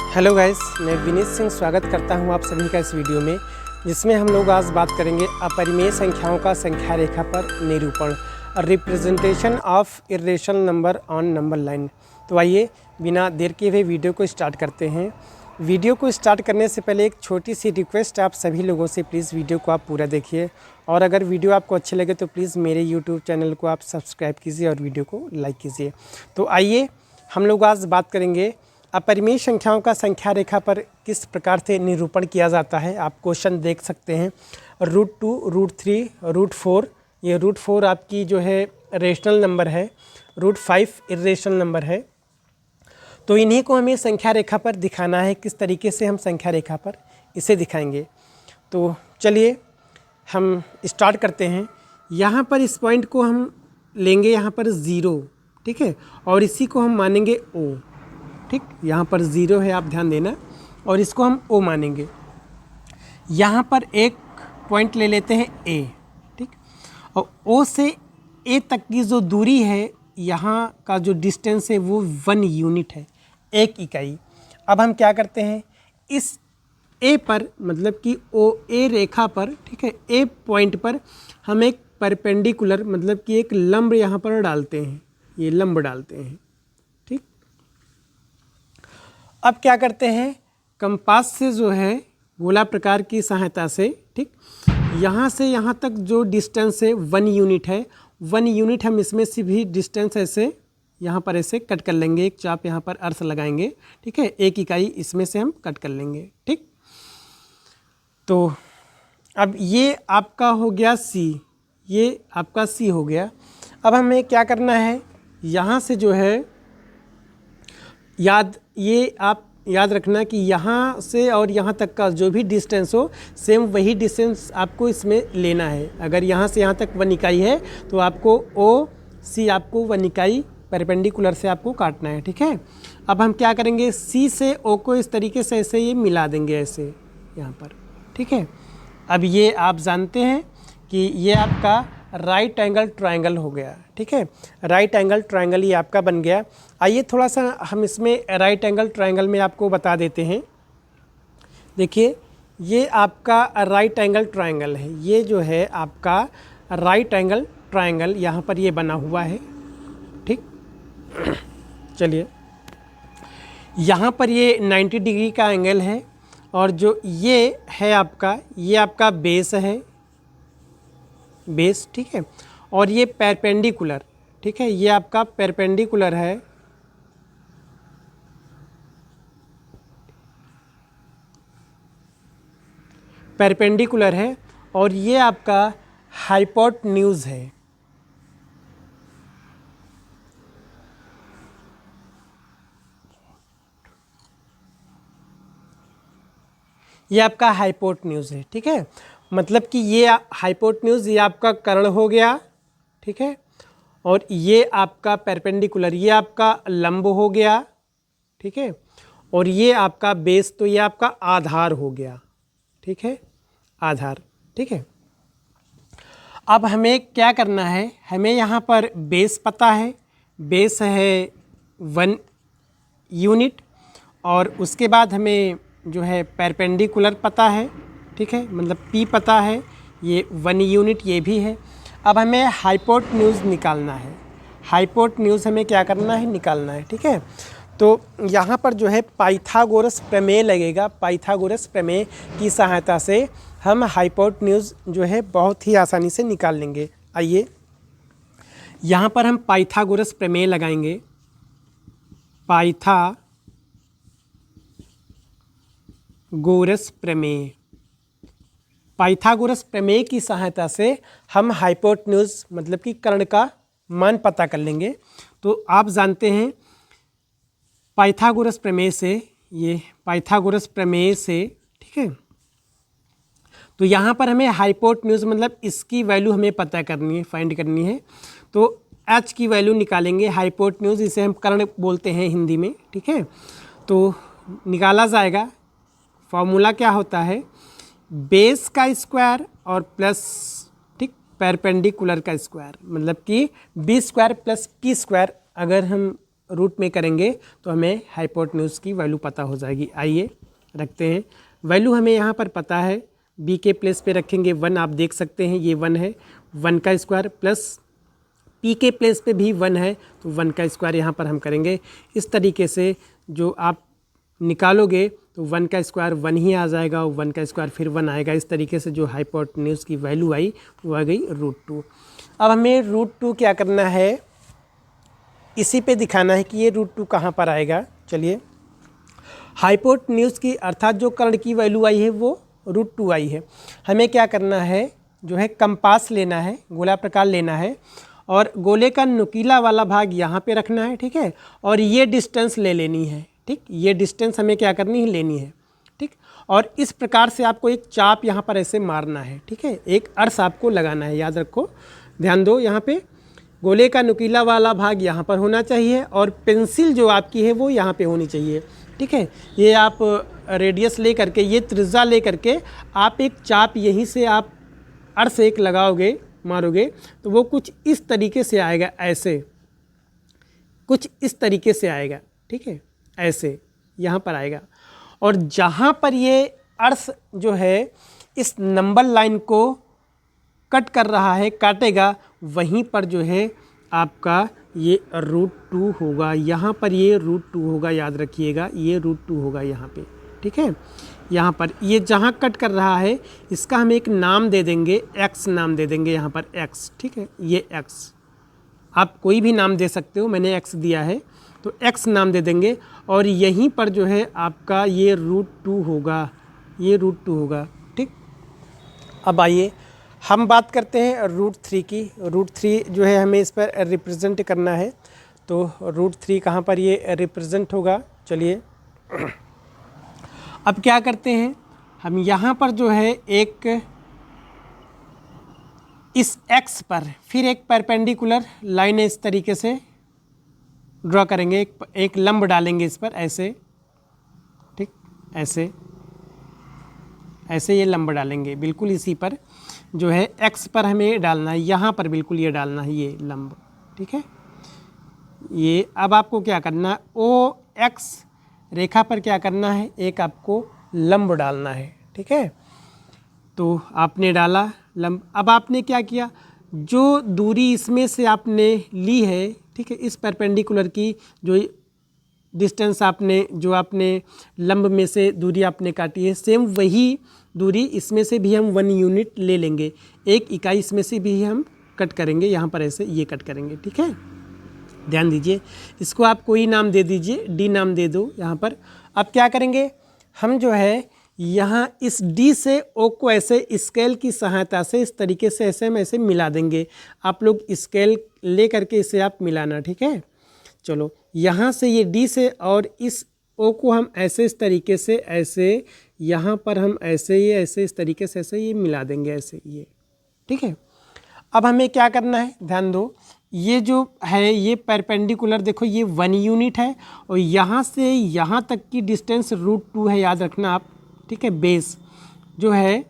Hello guys, मैं विनीत सिंह स्वागत करता हूं आप सभी का इस वीडियो में, जिसमें हम लोग आज बात करेंगे अपरिमेय संख्याओं का संख्या रेखा पर निरूपण, representation of irrational number on number line. तो आइए बिना देर किए हुए वीडियो को स्टार्ट करते हैं। वीडियो को स्टार्ट करने से पहले एक छोटी सी रिक्वेस्ट आप सभी लोगों से, प्लीज़ वीडियो को आप पूरा देखिए और अगर वीडियो आपको अच्छे लगे तो प्लीज़ मेरे यूट्यूब चैनल को आप सब्सक्राइब कीजिए और वीडियो को लाइक कीजिए। तो आइए हम लोग आज बात करेंगे अपरिमेय संख्याओं का संख्या रेखा पर किस प्रकार से निरूपण किया जाता है। आप क्वेश्चन देख सकते हैं, √2, √3, √4, ये √4 आपकी जो है रेशनल नंबर है, √5 इर्रेशनल नंबर है। तो इन्हीं को हमें संख्या रेखा पर दिखाना है। किस तरीके से हम संख्या रेखा पर इसे दिखाएंगे, तो चलिए हम स्टार्ट करते हैं। यहाँ पर इस पॉइंट को हम लेंगे यहाँ पर 0, ठीक है, और इसी को हम मानेंगे O, ठीक। यहाँ पर 0 है, आप ध्यान देना, और इसको हम O मानेंगे। यहाँ पर एक पॉइंट ले लेते हैं A, ठीक, और O से A तक की जो दूरी है, यहाँ का जो डिस्टेंस है वो 1 यूनिट है, 1 इकाई। अब हम क्या करते हैं, इस A पर मतलब कि OA रेखा पर, ठीक है, A पॉइंट पर हम एक परपेंडिकुलर मतलब कि एक लंब यहाँ पर डालते हैं, ये लंब डालते हैं, ठीक। अब क्या करते हैं, कंपास से जो है गोला प्रकार की सहायता से, ठीक, यहाँ से यहाँ तक जो डिस्टेंस है 1 यूनिट है, 1 यूनिट हम इसमें से भी डिस्टेंस ऐसे यहाँ पर ऐसे कट कर लेंगे, एक चाप यहाँ पर अर्थ लगाएंगे, ठीक है, 1 इकाई इसमें से हम कट कर लेंगे, ठीक। तो अब ये आपका हो गया C, ये आपका C हो गया। अब हमें क्या करना है, यहाँ से जो है ये आप याद रखना कि यहाँ से और यहाँ तक का जो भी डिस्टेंस हो, सेम वही डिस्टेंस आपको इसमें लेना है। अगर यहाँ से यहाँ तक 1 इकाई है तो आपको OC आपको 1 इकाई परपेंडिकुलर से आपको काटना है, ठीक है। अब हम क्या करेंगे, C से O को इस तरीके से ऐसे ये मिला देंगे ऐसे यहाँ पर, ठीक है। अब ये आप जानते हैं कि ये आपका राइट एंगल ट्रायंगल हो गया, ठीक है, राइट एंगल ट्रायंगल ये आपका बन गया। आइए थोड़ा सा हम इसमें राइट एंगल ट्रायंगल में आपको बता देते हैं। देखिए ये आपका राइट एंगल ट्रायंगल है, ये जो है आपका राइट एंगल ट्रायंगल यहाँ पर ये बना हुआ है, ठीक। चलिए यहाँ पर ये 90 डिग्री का एंगल है और जो ये है आपका, ये आपका बेस है, बेस, ठीक है, और ये परपेंडिकुलर, ठीक है, ये आपका परपेंडिकुलर है, परपेंडिकुलर है, और ये आपका हाइपोटेन्यूज है, ये आपका हाइपोटेन्यूज है, ठीक है। मतलब कि ये हाइपोटेन्यूज ये आपका कर्ण हो गया, ठीक है, और ये आपका परपेंडिकुलर ये आपका लंब हो गया, ठीक है, और ये आपका बेस तो ये आपका आधार हो गया, ठीक है, आधार, ठीक है। अब हमें क्या करना है, हमें यहाँ पर बेस पता है, बेस है 1 यूनिट, और उसके बाद हमें जो है परपेंडिकुलर पता है, ठीक है, मतलब P पता है, ये 1 यूनिट ये भी है। अब हमें हाइपोटेन्यूज निकालना है, हाइपोटेन्यूज हमें क्या करना है, निकालना है, ठीक है। तो यहाँ पर जो है पाइथागोरस प्रमेय लगेगा, पाइथागोरस प्रमेय की सहायता से हम हाइपोटेन्यूज जो है बहुत ही आसानी से निकाल लेंगे। आइए यहाँ पर हम पाइथागोरस प्रमेय लगाएंगे, पाइथागोरस प्रमेय, पाइथागोरस प्रमेय की सहायता से हम हाइपोटेन्यूज मतलब कि कर्ण का मान पता कर लेंगे। तो आप जानते हैं पाइथागोरस प्रमेय से, ये पाइथागोरस प्रमेय से, ठीक है, तो यहाँ पर हमें हाइपोटेन्यूज मतलब इसकी वैल्यू हमें पता करनी है, फाइंड करनी है। तो H की वैल्यू निकालेंगे, हाइपोटेन्यूज इसे हम कर्ण बोलते हैं हिंदी में, ठीक है। तो निकाला जाएगा, फॉर्मूला क्या होता है, बेस का स्क्वायर और प्लस, ठीक, परपेंडिकुलर का स्क्वायर, मतलब कि B² + P²। अगर हम रूट में करेंगे तो हमें हाइपोटेन्यूज की वैल्यू पता हो जाएगी। आइए रखते हैं, वैल्यू हमें यहाँ पर पता है, बी के प्लेस पे रखेंगे 1, आप देख सकते हैं ये 1 है, 1 का स्क्वायर प्लस पी के प्लेस पे भी 1 है तो 1 का स्क्वायर यहाँ पर हम करेंगे। इस तरीके से जो आप निकालोगे तो 1 का स्क्वायर 1 ही आ जाएगा, 1 का स्क्वायर फिर 1 आएगा। इस तरीके से जो हाइपोटेन्यूज की वैल्यू आई वो आ गई √2। अब हमें √2 क्या करना है, इसी पे दिखाना है कि ये √2 कहाँ पर आएगा। चलिए, हाइपोटेन्यूज की अर्थात जो कर्ण की वैल्यू आई है वो √2 आई है। हमें क्या करना है, जो है कंपास लेना है, गोला प्रकार लेना है और गोले का नुकीला वाला भाग यहाँ पे रखना है, ठीक है, और ये डिस्टेंस ले लेनी है, ठीक, ये डिस्टेंस हमें क्या करनी है, लेनी है, ठीक। और इस प्रकार से आपको एक चाप यहाँ पर ऐसे मारना है, ठीक है, एक अर्स आपको लगाना है, याद रखो, ध्यान दो। यहाँ पे गोले का नुकीला वाला भाग यहाँ पर होना चाहिए और पेंसिल जो आपकी है वो यहाँ पे होनी चाहिए, ठीक है। ये आप रेडियस ले करके, ये त्रिज्या ले करके आप एक चाप यहीं से आप अर्स एक लगाओगे, मारोगे तो वो कुछ इस तरीके से आएगा, ऐसे कुछ इस तरीके से आएगा, ठीक है, ऐसे यहाँ पर आएगा। और जहाँ पर ये अर्स जो है इस नंबर लाइन को कट कर रहा है, काटेगा, वहीं पर जो है आपका ये √2 होगा, यहाँ पर ये √2 होगा, याद रखिएगा, ये √2 होगा यहाँ पे, ठीक है। यहाँ पर ये जहाँ कट कर रहा है इसका हम एक नाम दे देंगे, x नाम दे देंगे यहाँ पर x, ठीक है, ये x, आप कोई भी नाम दे सकते हो, मैंने x दिया है तो x नाम दे देंगे। और यहीं पर जो है आपका ये √2 होगा, ये √2 होगा, ठीक। अब आइए हम बात करते हैं √3 की। √3 जो है हमें इस पर रिप्रेजेंट करना है, तो √3 कहाँ पर ये रिप्रेजेंट होगा। चलिए अब क्या करते हैं, हम यहाँ पर जो है एक इस x पर फिर एक परपेंडिकुलर लाइन इस तरीके से ड्रॉ करेंगे, एक लंब डालेंगे इस पर, ऐसे, ठीक, ऐसे ऐसे ये लंब डालेंगे, बिल्कुल इसी पर जो है x पर हमें डालना है, यहाँ पर बिल्कुल ये डालना है, ये लंब, ठीक है। ये अब आपको क्या करना है, OX रेखा पर क्या करना है, एक आपको लंब डालना है, ठीक है। तो आपने डाला लंब, अब आपने क्या किया, जो दूरी इसमें से आपने ली है, ठीक है, इस परपेंडिकुलर की जो डिस्टेंस आपने, जो आपने लंब में से दूरी आपने काटी है, सेम वही दूरी इसमें से भी हम 1 यूनिट ले लेंगे, 1 इकाई इसमें से भी हम कट करेंगे, यहाँ पर ऐसे ये कट करेंगे, ठीक है। ध्यान दीजिए, इसको आप कोई नाम दे दीजिए, D नाम दे दो यहाँ पर। अब क्या करेंगे, हम जो है यहाँ इस D से O को ऐसे स्केल की सहायता से इस तरीके से ऐसे हम ऐसे मिला देंगे। आप लोग स्केल ले करके इसे आप मिलाना, ठीक है। चलो, यहाँ से ये D से और इस O को हम ऐसे इस तरीके से ऐसे यहाँ पर हम ऐसे ये ऐसे इस तरीके से ऐसे ये मिला देंगे, ऐसे ये, ठीक है। अब हमें क्या करना है, ध्यान दो, ये जो है ये परपेंडिकुलर, देखो ये 1 यूनिट है और यहाँ से यहाँ तक की डिस्टेंस √2 है, याद रखना आप, ठीक है। बेस जो है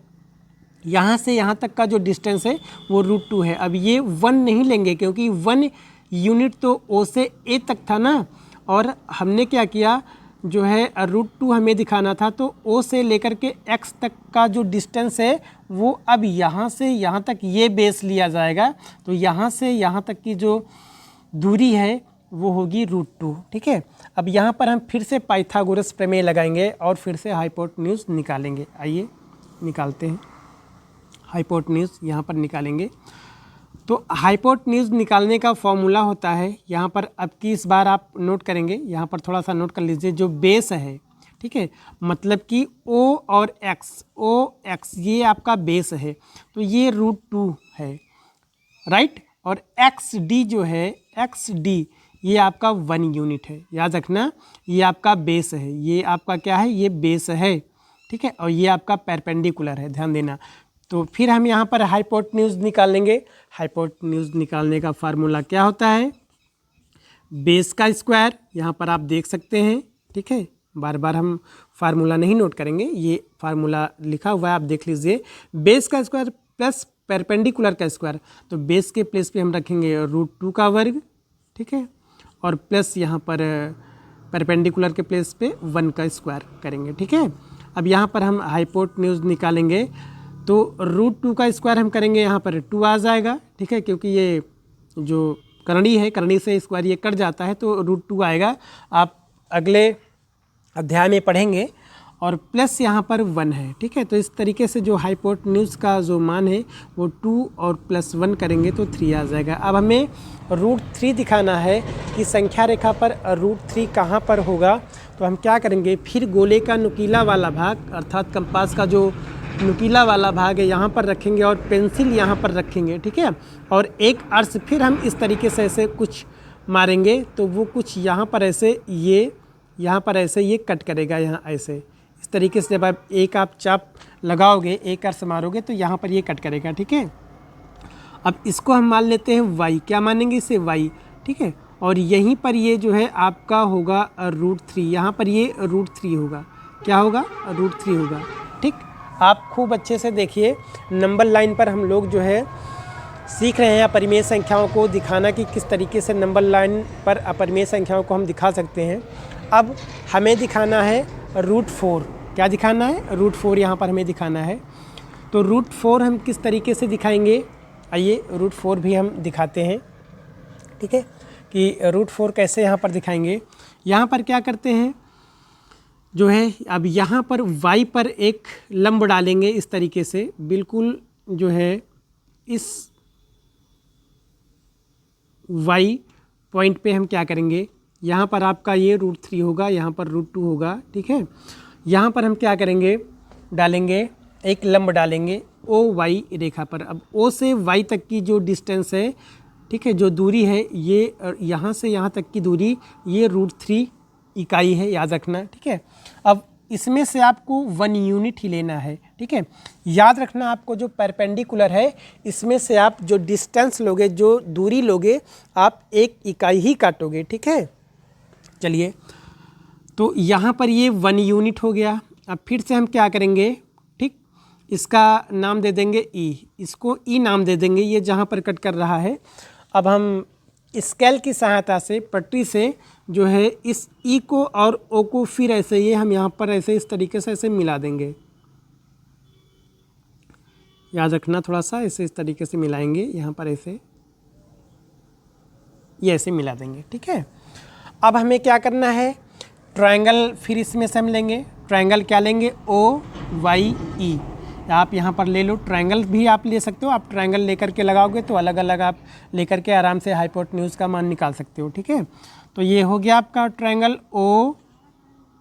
यहाँ से यहाँ तक का जो डिस्टेंस है वो √2 है। अब ये 1 नहीं लेंगे क्योंकि 1 यूनिट तो O से A तक था ना, और हमने क्या किया, जो है √2 हमें दिखाना था, तो O से लेकर के X तक का जो डिस्टेंस है वो अब यहाँ से यहाँ तक ये बेस लिया जाएगा, तो यहाँ से यहाँ तक की जो दूरी है वो होगी √2, ठीक है। अब यहाँ पर हम फिर से पाइथागोरस प्रमेय लगाएंगे और फिर से हाइपोटेन्यूज निकालेंगे। आइए निकालते हैं, हाइपोटेन्यूज यहाँ पर निकालेंगे। तो हाइपोटेन्यूज निकालने का फॉर्मूला होता है, यहाँ पर अब की इस बार आप नोट करेंगे, यहाँ पर थोड़ा सा नोट कर लीजिए, जो बेस है, ठीक है, मतलब कि O और X ये आपका बेस है, तो ये √2 है, राइट। और XD जो है, XD ये आपका 1 यूनिट है, याद रखना, ये आपका बेस है, ये आपका क्या है, ये बेस है, ठीक है, और ये आपका परपेंडिकुलर है, ध्यान देना। तो फिर हम यहाँ पर हाइपोटेन्यूज निकालेंगे। हाइपोटेन्यूज निकालने का फार्मूला क्या होता है, बेस का स्क्वायर, यहाँ पर आप देख सकते हैं, ठीक है, बार बार हम फार्मूला नहीं नोट करेंगे, ये फार्मूला लिखा हुआ है, आप देख लीजिए, बेस का स्क्वायर प्लस परपेंडिकुलर का स्क्वायर, तो बेस के प्लेस पे हम रखेंगे √2 का वर्ग, ठीक है, और प्लस यहाँ पर परपेंडिकुलर के प्लेस पे 1 का स्क्वायर करेंगे। ठीक है, अब यहाँ पर हम हाइपोटेन्यूज निकालेंगे तो √2 का स्क्वायर हम करेंगे, यहाँ पर 2 आ जाएगा। ठीक है, क्योंकि ये जो करणी है, करणी से स्क्वायर ये कट जाता है तो √2 आएगा। आप अगले अध्याय में पढ़ेंगे। और प्लस यहाँ पर 1 है। ठीक है, तो इस तरीके से जो हाइपोटेन्यूज का जो मान है वो 2 और प्लस 1 करेंगे तो 3 आ जाएगा। अब हमें √3 दिखाना है कि संख्या रेखा पर √3 कहाँ पर होगा। तो हम क्या करेंगे, फिर गोले का नुकीला वाला भाग अर्थात कंपास का जो नुकीला वाला भाग है यहाँ पर रखेंगे और पेंसिल यहाँ पर रखेंगे। ठीक है, और एक अर्श फिर हम इस तरीके से ऐसे कुछ मारेंगे तो वो कुछ यहाँ पर ऐसे ये यहाँ पर ऐसे ये कट करेगा, यहाँ ऐसे इस तरीके से जब आप चाप लगाओगे, एक अर्श मारोगे तो यहाँ पर ये कट करेगा। ठीक है, अब इसको हम मान लेते हैं y, क्या मानेंगे इसे y। ठीक है, और यहीं पर ये जो है आपका होगा √3, यहाँ पर ये √3 होगा, क्या होगा √3 होगा। ठीक, आप खूब अच्छे से देखिए, नंबर लाइन पर हम लोग जो है सीख रहे हैं अपरिमेय संख्याओं को दिखाना कि किस तरीके से नंबर लाइन पर अपरिमेय संख्याओं को हम दिखा सकते हैं। अब हमें दिखाना है √4, क्या दिखाना है √4, यहाँ पर हमें दिखाना है। तो √4 हम किस तरीके से दिखाएंगे, आइए √4 भी हम दिखाते हैं। ठीक है, कि √4 कैसे यहाँ पर दिखाएंगे। यहाँ पर क्या करते हैं जो है, अब यहाँ पर y पर एक लंब डालेंगे इस तरीके से, बिल्कुल जो है इस y पॉइंट पे हम क्या करेंगे, यहाँ पर आपका ये √3 होगा, यहाँ पर √2 होगा। ठीक है, यहाँ पर हम क्या करेंगे, डालेंगे एक लंब डालेंगे OY रेखा पर। अब O से Y तक की जो डिस्टेंस है, ठीक है, जो दूरी है, ये यहाँ से यहाँ तक की दूरी ये √3 इकाई है, याद रखना। ठीक है, अब इसमें से आपको 1 यूनिट ही लेना है। ठीक है, याद रखना आपको जो परपेंडिकुलर है इसमें से आप जो डिस्टेंस लोगे, जो दूरी लोगे, आप 1 इकाई ही काटोगे। ठीक है, चलिए, तो यहाँ पर ये 1 यूनिट हो गया। अब फिर से हम क्या करेंगे, ठीक, इसका नाम दे देंगे E, इसको E नाम दे देंगे, ये जहाँ पर कट कर रहा है। अब हम स्केल की सहायता से, पटरी से जो है इस E को और O को फिर ऐसे ये हम यहाँ पर ऐसे इस तरीके से ऐसे मिला देंगे, याद रखना थोड़ा सा, ऐसे इस तरीके से मिलाएंगे, यहाँ पर ऐसे ये ऐसे मिला देंगे। ठीक है, अब हमें क्या करना है, ट्रायंगल फिर इसमें से हम लेंगे। ट्रायंगल क्या लेंगे, OYE, आप यहाँ पर ले लो, ट्रायंगल भी आप ले सकते हो। आप ट्रायंगल लेकर के लगाओगे तो अलग अलग आप लेकर के आराम से हाइपोटेन्यूज का मान निकाल सकते हो। ठीक है, तो ये हो गया आपका ट्रायंगल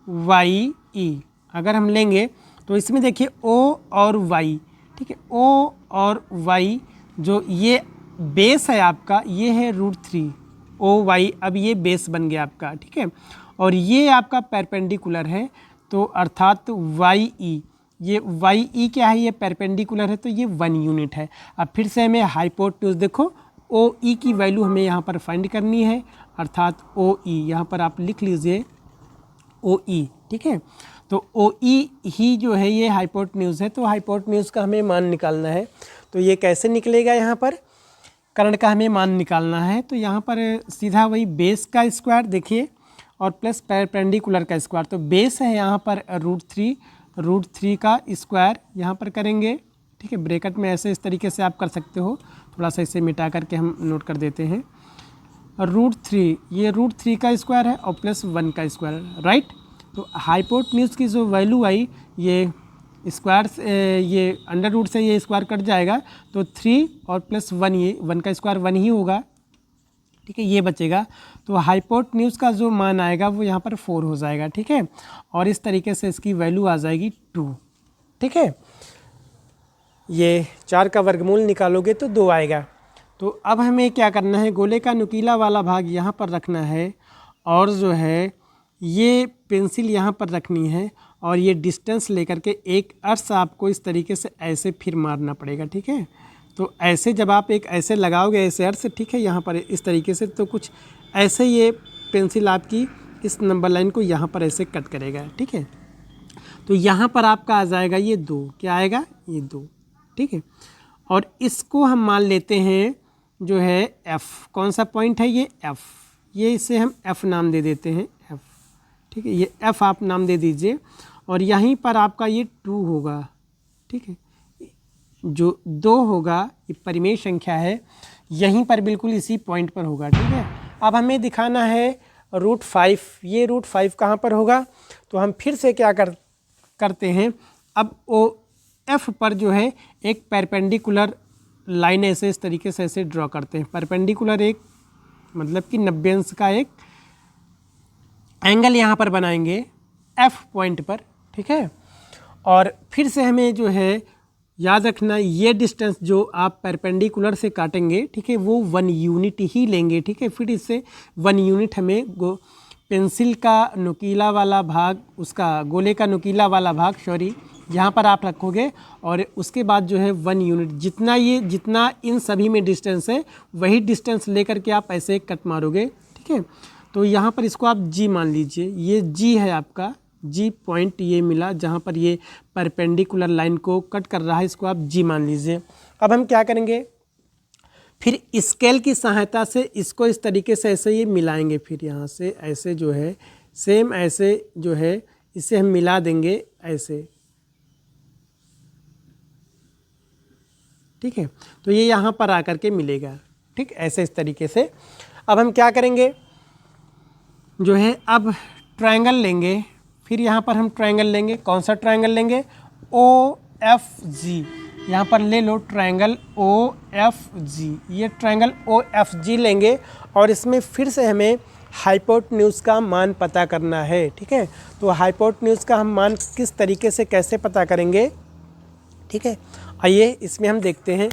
OYE। अगर हम लेंगे तो इसमें देखिए O और Y, ठीक है, O और Y जो ये बेस है आपका, ये है √3 OY, अब ये बेस बन गया आपका। ठीक है, और ये आपका परपेंडिकुलर है, तो अर्थात YE, ये YE क्या है, ये परपेंडिकुलर है, तो ये 1 यूनिट है। अब फिर से हमें हाइपोटेन्यूज देखो, OE की वैल्यू हमें यहाँ पर फाइंड करनी है, अर्थात OE यहाँ पर आप लिख लीजिए OE। ठीक है, तो OE ही जो है ये हाइपोटेन्यूज है, तो हाइपोटेन्यूज का हमें मान निकालना है। तो ये कैसे निकलेगा, यहाँ पर कर्ण का हमें मान निकालना है। तो यहाँ पर सीधा वही बेस का स्क्वायर देखिए और प्लस परपेंडिकुलर का स्क्वायर, तो बेस है यहाँ पर √3 का स्क्वायर यहाँ पर करेंगे। ठीक है, ब्रैकेट में ऐसे इस तरीके से आप कर सकते हो, थोड़ा सा इसे मिटा करके हम नोट कर देते हैं। √3, ये √3 का स्क्वायर है और प्लस 1 का स्क्वायर, राइट। तो हाइपोटेन्यूज की जो वैल्यू आई, ये स्क्वायर ये अंडर रूट से ये स्क्वायर कट जाएगा, तो 3 और प्लस 1, ये 1 का स्क्वायर 1 ही होगा। ठीक है, ये बचेगा, तो हाइपोटेन्यूज का जो मान आएगा वो यहाँ पर 4 हो जाएगा। ठीक है, और इस तरीके से इसकी वैल्यू आ जाएगी 2। ठीक है, ये 4 का वर्गमूल निकालोगे तो 2 आएगा। तो अब हमें क्या करना है, गोले का नुकीला वाला भाग यहाँ पर रखना है और जो है ये पेंसिल यहाँ पर रखनी है और ये डिस्टेंस लेकर के एक अर्श आपको इस तरीके से ऐसे फिर मारना पड़ेगा। ठीक है, तो ऐसे जब आप एक ऐसे लगाओगे ऐसे अर्श, ठीक है, यहाँ पर इस तरीके से, तो कुछ ऐसे ये पेंसिल आपकी इस नंबर लाइन को यहाँ पर ऐसे कट करेगा। ठीक है, तो यहाँ पर आपका आ जाएगा ये 2, क्या आएगा, ये 2। ठीक है, और इसको हम मान लेते हैं जो है F, कौन सा पॉइंट है ये F, ये इसे हम f नाम दे देते हैं, f, ठीक है, ये f आप नाम दे दीजिए। और यहीं पर आपका ये 2 होगा, ठीक है, जो 2 होगा ये परिमेय संख्या है, यहीं पर बिल्कुल इसी पॉइंट पर होगा, ठीक है। अब हमें दिखाना है √5, ये √5 कहाँ पर होगा, तो हम फिर से क्या करते हैं, अब वो f पर जो है एक परपेंडिकुलर लाइन ऐसे इस तरीके से ऐसे ड्रॉ करते हैं। परपेंडिकुलर एक मतलब कि 90 अंश का एक एंगल यहाँ पर बनाएंगे f पॉइंट पर, ठीक है। और फिर से हमें जो है याद रखना, ये डिस्टेंस जो आप परपेंडिकुलर से काटेंगे, ठीक है, वो 1 यूनिट ही लेंगे, ठीक है। फिर इससे 1 यूनिट हमें पेंसिल का नुकीला वाला भाग, उसका गोले का नुकीला वाला भाग यहाँ पर आप रखोगे, और उसके बाद जो है 1 यूनिट जितना इन सभी में डिस्टेंस है वही डिस्टेंस लेकर के आप ऐसे कट मारोगे, ठीक है। तो यहाँ पर इसको आप जी मान लीजिए, ये जी है आपका, जी पॉइंट ये मिला जहाँ पर ये परपेंडिकुलर लाइन को कट कर रहा है, इसको आप जी मान लीजिए। अब हम क्या करेंगे, फिर स्केल की सहायता से इसको इस तरीके से ऐसे ये मिलाएंगे, फिर यहाँ से ऐसे जो है सेम ऐसे जो है इसे हम मिला देंगे ऐसे, ठीक है। तो ये यहाँ पर आकर के मिलेगा, ठीक, ऐसे इस तरीके से। अब हम क्या करेंगे जो है, अब ट्रायंगल लेंगे, फिर यहाँ पर हम ट्रायंगल लेंगे, कौन सा ट्रायंगल लेंगे, OFG, यहाँ पर ले लो ट्रायंगल OFG, ये ट्रायंगल OFG लेंगे, और इसमें फिर से हमें हाइपोटेन्यूज का मान पता करना है, ठीक है। तो हाइपोटेन्यूज का हम मान किस तरीके से कैसे पता करेंगे, ठीक है, आइए इसमें हम देखते हैं।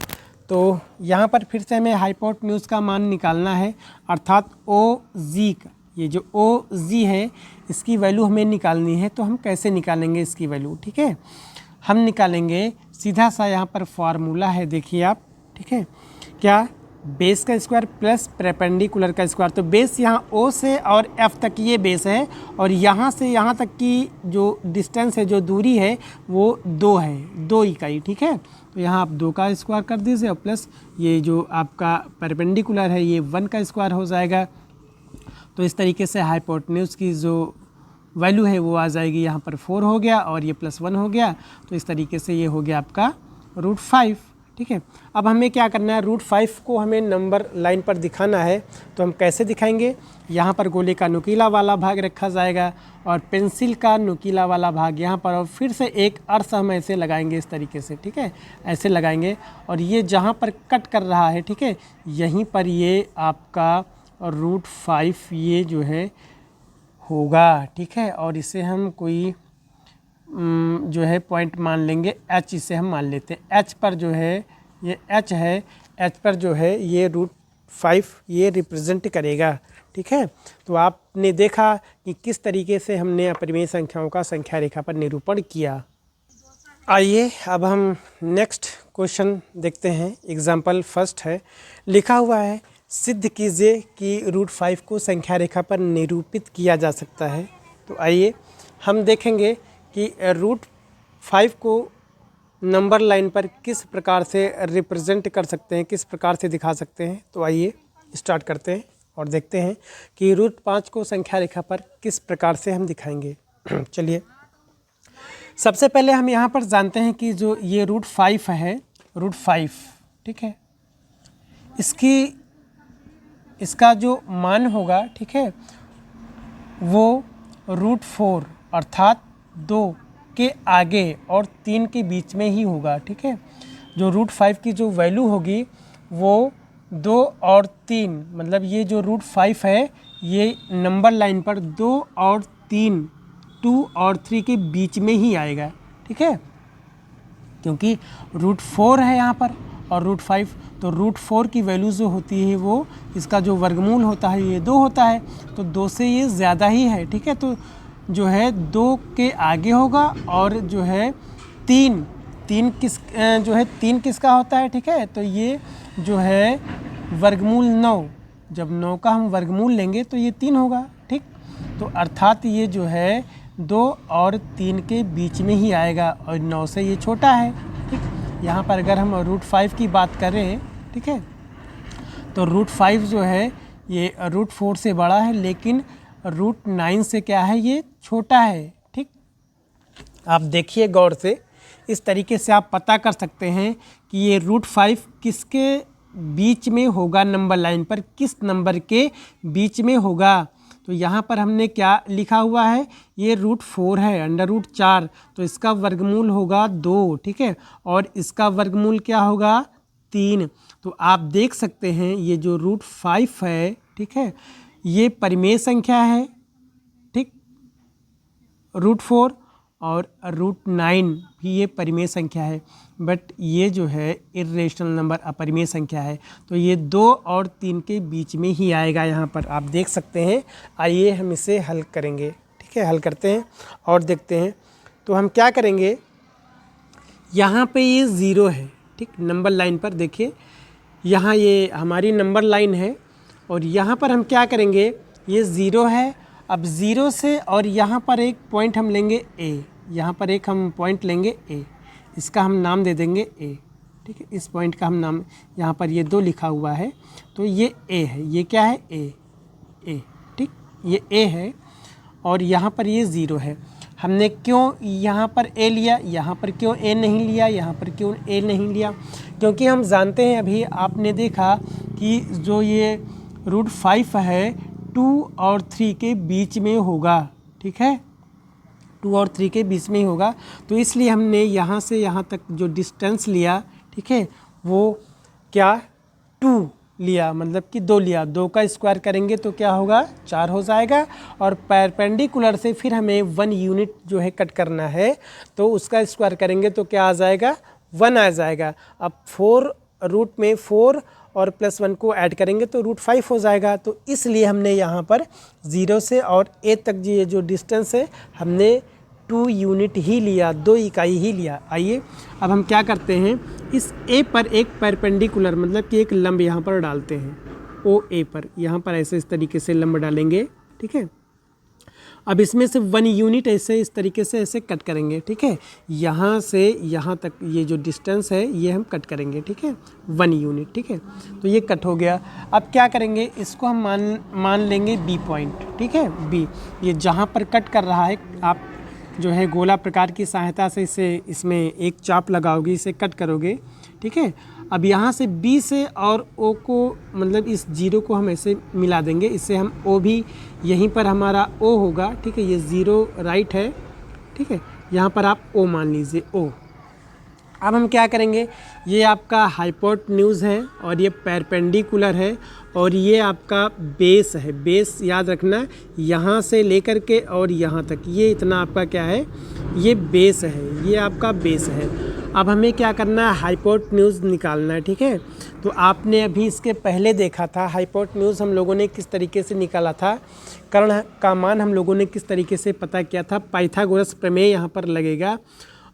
तो यहाँ पर फिर से हमें हाइपोटेन्यूज का मान निकालना है, अर्थात OG का, ये जो OG है इसकी वैल्यू हमें निकालनी है। तो हम कैसे निकालेंगे इसकी वैल्यू, ठीक है, हम निकालेंगे सीधा सा, यहाँ पर फार्मूला है देखिए आप, ठीक है, क्या, बेस का स्क्वायर प्लस परपेंडिकुलर का स्क्वायर। तो बेस यहाँ O से और F तक ये बेस है, और यहाँ से यहाँ तक की जो डिस्टेंस है, जो दूरी है वो 2 है, 2 इकाई, ठीक है। तो यहाँ आप 2 का स्क्वायर कर दीजिए, और प्लस ये जो आपका परपेंडिकुलर है ये 1 का स्क्वायर हो जाएगा। तो इस तरीके से हाइपोटेन्यूज की जो वैल्यू है वो आ जाएगी, यहाँ पर 4 हो गया और ये +1 हो गया। तो इस तरीके से ये हो गया आपका √5, ठीक है। अब हमें क्या करना है, √5 को हमें नंबर लाइन पर दिखाना है। तो हम कैसे दिखाएंगे, यहाँ पर गोले का नुकीला वाला भाग रखा जाएगा, और पेंसिल का नुकीला वाला भाग यहाँ पर, और फिर से एक अर्थ हम ऐसे लगाएंगे इस तरीके से, ठीक है, ऐसे लगाएंगे। और ये जहाँ पर कट कर रहा है, ठीक है, यहीं पर ये आपका √5 ये जो है होगा, ठीक है। और इसे हम कोई जो है पॉइंट मान लेंगे, H इसे हम मान लेते हैं। H पर जो है ये H है, H पर जो है ये √5 ये रिप्रेजेंट करेगा, ठीक है। तो आपने देखा कि किस तरीके से हमने अपरिमेय संख्याओं का संख्या रेखा पर निरूपण किया। आइए अब हम नेक्स्ट क्वेश्चन देखते हैं। एग्जाम्पल फर्स्ट है, लिखा हुआ है, सिद्ध कीजिए कि √5 को संख्या रेखा पर निरूपित किया जा सकता है। तो आइए हम देखेंगे कि √5 को नंबर लाइन पर किस प्रकार से रिप्रेजेंट कर सकते हैं, किस प्रकार से दिखा सकते हैं। तो आइए स्टार्ट करते हैं और देखते हैं कि √5 को संख्या रेखा पर किस प्रकार से हम दिखाएंगे। चलिए, सबसे पहले हम यहाँ पर जानते हैं कि जो ये √5 है, √5, ठीक है, इसका जो मान होगा, ठीक है, वो √4 अर्थात 2 के आगे और 3 के बीच में ही होगा, ठीक है। जो √5 की जो वैल्यू होगी वो 2 और 3, मतलब ये जो √5 है ये नंबर लाइन पर 2 और 3, 2 और 3 के बीच में ही आएगा, ठीक है, क्योंकि √4 है यहाँ पर और √5। तो √4 की वैल्यू जो होती है वो, इसका जो वर्गमूल होता है ये 2 होता है, तो 2 से ये ज़्यादा ही है, ठीक है। तो जो है 2 के आगे होगा, और जो है 3 किसका होता है, ठीक है। तो ये जो है वर्गमूल 9, जब 9 का हम वर्गमूल लेंगे तो ये 3 होगा, ठीक। तो अर्थात ये जो है 2 और 3 के बीच में ही आएगा, और 9 से ये छोटा है, ठीक। यहाँ पर अगर हम √5 की बात करें, ठीक है, तो √5 जो है ये रूट 4 से बड़ा है, लेकिन रूट 9 से क्या है, ये छोटा है। ठीक, आप देखिए गौर से, इस तरीके से आप पता कर सकते हैं कि ये रूट 5 किसके बीच में होगा, नंबर लाइन पर किस नंबर के बीच में होगा। तो यहाँ पर हमने क्या लिखा हुआ है, ये रूट 4 है, अंडर रूट 4, तो इसका वर्गमूल होगा 2। ठीक है, और इसका वर्गमूल क्या होगा, 3। तो आप देख सकते हैं ये जो रूट 5 है, ठीक है, ये परिमेय संख्या है। ठीक, रूट 4 और रूट 9 भी ये परिमेय संख्या है, बट ये जो है इर्रेशनल नंबर अपरिमेय संख्या है। तो ये 2 और 3 के बीच में ही आएगा, यहाँ पर आप देख सकते हैं। आइए हम इसे हल करेंगे। ठीक है, हल करते हैं और देखते हैं। तो हम क्या करेंगे, यहाँ पे ये 0 है। ठीक, नंबर लाइन पर देखिए, यहाँ ये हमारी नंबर लाइन है और यहाँ पर हम क्या करेंगे, ये 0 है। अब 0 से और यहाँ पर एक पॉइंट हम लेंगे A, यहाँ पर एक हम पॉइंट लेंगे A, इसका हम नाम दे देंगे A। ठीक है, इस पॉइंट का हम नाम, यहाँ पर ये 2 लिखा हुआ है, तो ये A है, ये क्या है, A। ठीक, ये A है और यहाँ पर ये 0 है। हमने क्यों यहाँ पर A लिया, यहाँ पर क्यों A नहीं लिया, यहाँ पर क्यों A नहीं लिया, क्योंकि हम जानते हैं, अभी आपने देखा कि जो ये रूट 5 है 2 और 3 के बीच में होगा। ठीक है, 2 और 3 के बीच में ही होगा, तो इसलिए हमने यहाँ से यहाँ तक जो डिस्टेंस लिया, ठीक है, वो क्या 2 लिया, मतलब कि 2 लिया। 2 का स्क्वायर करेंगे तो क्या होगा, 4 हो जाएगा। और परपेंडिकुलर से फिर हमें 1 यूनिट जो है कट करना है, तो उसका स्क्वायर करेंगे तो क्या आ जाएगा, 1 आ जाएगा। अब 4 रूट में 4 और +1 को ऐड करेंगे तो रूट 5 हो जाएगा। तो इसलिए हमने यहाँ पर 0 से और A तक ये जो डिस्टेंस है, हमने 2 यूनिट ही लिया, 2 इकाई ही लिया। आइए अब हम क्या करते हैं, इस A पर एक परपेंडिकुलर, मतलब कि एक लंब यहाँ पर डालते हैं, OA पर, यहाँ पर ऐसे इस तरीके से लंब डालेंगे। ठीक है, अब इसमें से 1 यूनिट ऐसे इस तरीके से ऐसे कट करेंगे। ठीक है, यहाँ से यहाँ तक ये जो डिस्टेंस है ये हम कट करेंगे। ठीक है, 1 यूनिट। ठीक है, तो ये कट हो गया। अब क्या करेंगे, इसको हम मान लेंगे B पॉइंट। ठीक है, B, ये जहाँ पर कट कर रहा है, आप जो है गोला प्रकार की सहायता से इसे, इसमें एक चाप लगाओगे, इसे कट करोगे। ठीक है, अब यहाँ से B से और O को, मतलब इस 0 को हम ऐसे मिला देंगे, इससे हम O भी यहीं पर हमारा O होगा। ठीक है, ये 0 राइट है। ठीक है, यहाँ पर आप O मान लीजिए, O। अब हम क्या करेंगे, ये आपका हाइपोटेन्यूज़ है और ये परपेंडिकुलर है और ये आपका बेस है। बेस याद रखना, यहाँ से लेकर के और यहाँ तक, ये इतना आपका क्या है, ये बेस है, ये आपका बेस है। अब हमें क्या करना है, हाइपोटेन्यूज़ निकालना है। ठीक है, तो आपने अभी इसके पहले देखा था हाइपोटेन्यूज़ हम लोगों ने किस तरीके से निकाला था, कर्ण का मान हम लोगों ने किस तरीके से पता किया था। पाइथागोरस प्रमेय यहाँ पर लगेगा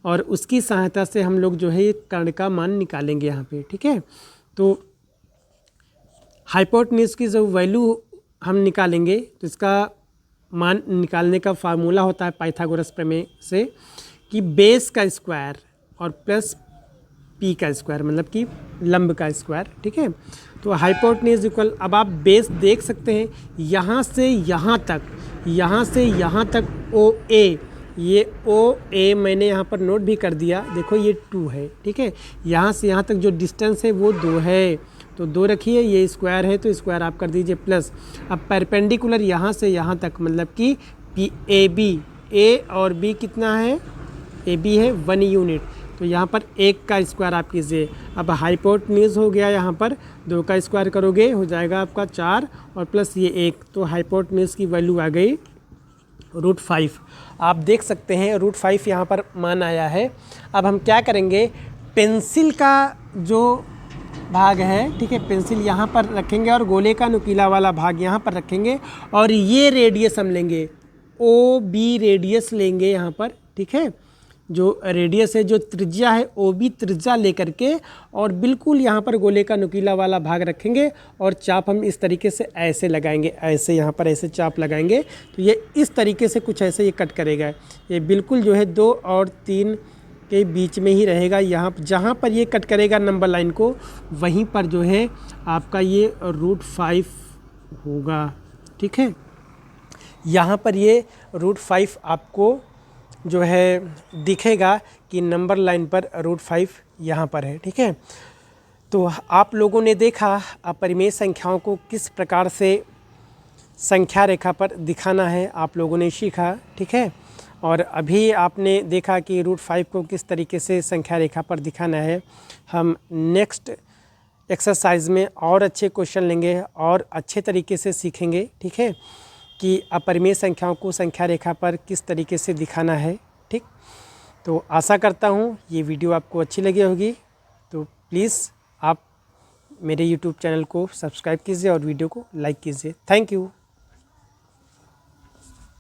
और उसकी सहायता से हम लोग जो है कर्ण का मान निकालेंगे यहाँ पे। ठीक है, तो हाइपोटेन्यूज़ की जो वैल्यू हम निकालेंगे, तो इसका मान निकालने का फार्मूला होता है पाइथागोरस प्रमेय से, कि बेस का स्क्वायर और प्लस P का स्क्वायर, मतलब कि लंब का स्क्वायर। ठीक है, तो हाइपोटेन्यूज़ इक्वल, अब आप बेस देख सकते हैं, यहाँ से यहाँ तक, यहाँ से यहाँ तक OA, ये OA मैंने यहाँ पर नोट भी कर दिया, देखो ये 2 है। ठीक है, यहाँ से यहाँ तक जो डिस्टेंस है वो 2 है, तो 2 रखिए, ये स्क्वायर है तो स्क्वायर आप कर दीजिए प्लस। अब परपेंडिकुलर यहाँ से यहाँ तक, मतलब कि AB, A और B कितना है, AB है 1 यूनिट, तो यहाँ पर 1 का स्क्वायर आप कीजिए। अब हाइपोटेन्यूज़ हो गया, यहाँ पर 2 का स्क्वायर करोगे हो जाएगा आपका 4 और प्लस ये 1, तो हाइपोटेन्यूज़ की वैल्यू आ गई रूट 5। आप देख सकते हैं रूट 5 यहाँ पर मान आया है। अब हम क्या करेंगे, पेंसिल का जो भाग है, ठीक है, पेंसिल यहाँ पर रखेंगे और गोले का नुकीला वाला भाग यहाँ पर रखेंगे और ये रेडियस हम लेंगे, OB रेडियस लेंगे यहाँ पर। ठीक है, जो रेडियस है, जो त्रिज्या है, OB त्रिज्या लेकर के और बिल्कुल यहाँ पर गोले का नुकीला वाला भाग रखेंगे और चाप हम इस तरीके से ऐसे लगाएंगे, ऐसे यहाँ पर ऐसे चाप लगाएंगे, तो ये इस तरीके से कुछ ऐसे ये कट करेगा। ये बिल्कुल जो है 2 और 3 के बीच में ही रहेगा। यहाँ जहाँ पर ये कट करेगा नंबर लाइन को, वहीं पर जो है आपका ये रूट 5 होगा। ठीक है, यहाँ पर ये √5 आपको जो है दिखेगा कि नंबर लाइन पर √5 यहाँ पर है। ठीक है, तो आप लोगों ने देखा अपरिमेय संख्याओं को किस प्रकार से संख्या रेखा पर दिखाना है, आप लोगों ने सीखा। ठीक है, और अभी आपने देखा कि √5 को किस तरीके से संख्या रेखा पर दिखाना है। हम नेक्स्ट एक्सरसाइज में और अच्छे क्वेश्चन लेंगे और अच्छे तरीके से सीखेंगे। ठीक है, कि अपरिमेय संख्याओं को संख्या रेखा पर किस तरीके से दिखाना है। ठीक, तो आशा करता हूँ ये वीडियो आपको अच्छी लगी होगी। तो प्लीज़ आप मेरे YouTube चैनल को सब्सक्राइब कीजिए और वीडियो को लाइक कीजिए। Thank you.